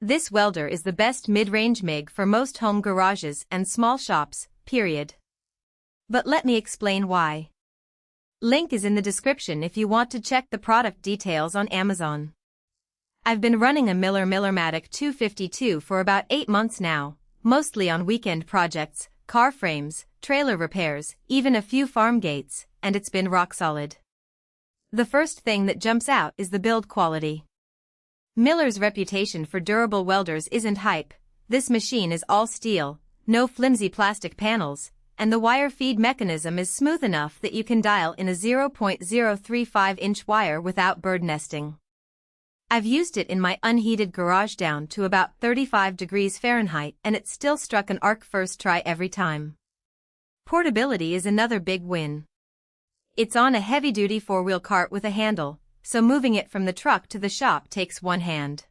This welder is the best mid-range MIG for most home garages and small shops, period. But let me explain why. Link is in the description if you want to check the product details on Amazon. I've been running a Miller Millermatic 252 for about 8 months now, mostly on weekend projects, car frames, trailer repairs, even a few farm gates, and it's been rock solid. The first thing that jumps out is the build quality. Miller's reputation for durable welders isn't hype. This machine is all steel, no flimsy plastic panels, and the wire feed mechanism is smooth enough that you can dial in a 0.035-inch wire without bird nesting. I've used it in my unheated garage down to about 35 degrees Fahrenheit and it still struck an arc first try every time. Portability is another big win. It's on a heavy-duty 4-wheel cart with a handle, so moving it from the truck to the shop takes one hand.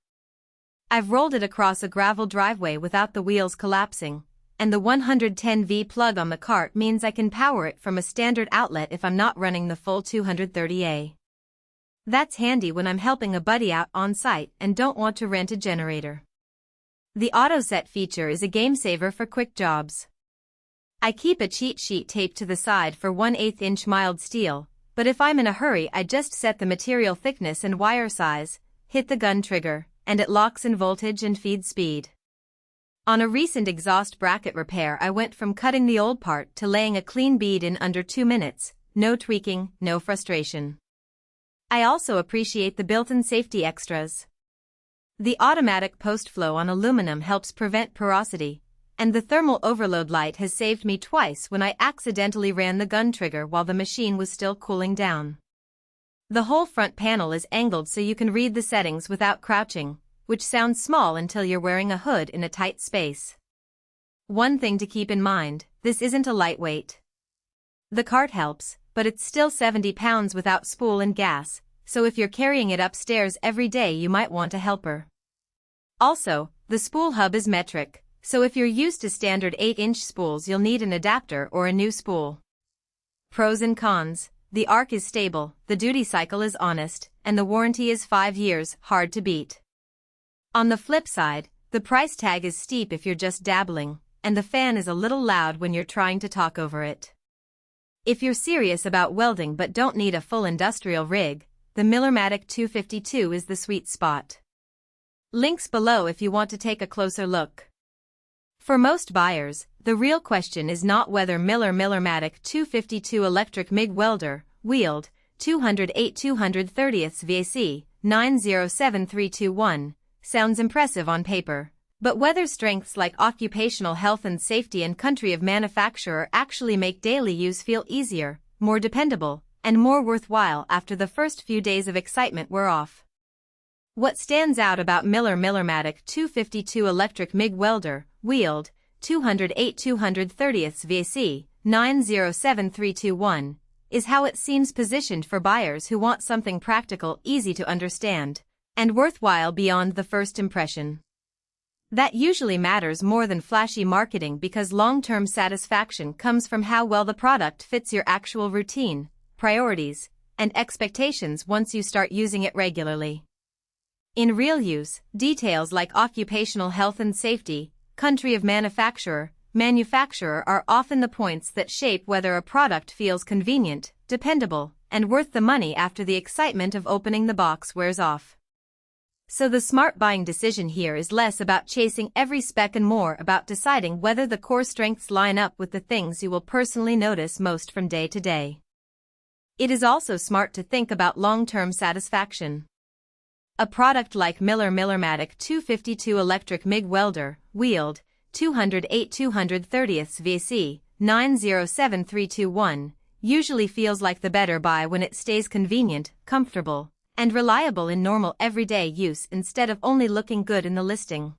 I've rolled it across a gravel driveway without the wheels collapsing, and the 110V plug on the cart means I can power it from a standard outlet if I'm not running the full 230A. That's handy when I'm helping a buddy out on site and don't want to rent a generator. The auto set feature is a game saver for quick jobs. I keep a cheat sheet taped to the side for 1/8-inch mild steel, but if I'm in a hurry I just set the material thickness and wire size, hit the gun trigger, and it locks in voltage and feed speed. On a recent exhaust bracket repair I went from cutting the old part to laying a clean bead in under 2 minutes, no tweaking, no frustration. I also appreciate the built-in safety extras. The automatic post-flow on aluminum helps prevent porosity, and the thermal overload light has saved me twice when I accidentally ran the gun trigger while the machine was still cooling down. The whole front panel is angled so you can read the settings without crouching, which sounds small until you're wearing a hood in a tight space. One thing to keep in mind, this isn't a lightweight. The cart helps, but it's still 70 pounds without spool and gas, so if you're carrying it upstairs every day you might want a helper. Also, the spool hub is metric, so if you're used to standard 8-inch spools you'll need an adapter or a new spool. Pros and cons: the arc is stable, the duty cycle is honest, and the warranty is 5 years, hard to beat. On the flip side, the price tag is steep if you're just dabbling, and the fan is a little loud when you're trying to talk over it. If you're serious about welding but don't need a full industrial rig, the Millermatic 252 is the sweet spot. Links below if you want to take a closer look. For most buyers, the real question is not whether Miller Millermatic 252 Electric MIG Welder, wheeled, 208/230 VAC, 907321, sounds impressive on paper, but whether strengths like occupational health and safety and country of manufacturer actually make daily use feel easier, more dependable, and more worthwhile after the first few days of excitement wear off. What stands out about Miller Millermatic 252 Electric MIG Welder, wheeled, 208/230 VAC, 907321, is how it seems positioned for buyers who want something practical, easy to understand, and worthwhile beyond the first impression. That usually matters more than flashy marketing because long-term satisfaction comes from how well the product fits your actual routine, priorities, and expectations once you start using it regularly. In real use, details like occupational health and safety, country of manufacturer are often the points that shape whether a product feels convenient, dependable, and worth the money after the excitement of opening the box wears off. So the smart buying decision here is less about chasing every spec and more about deciding whether the core strengths line up with the things you will personally notice most from day to day. It is also smart to think about long-term satisfaction. A product like Miller Millermatic 252 Electric MIG Welder, wheeled, 208/230 VAC, 907321, usually feels like the better buy when it stays convenient, comfortable, and reliable in normal everyday use instead of only looking good in the listing.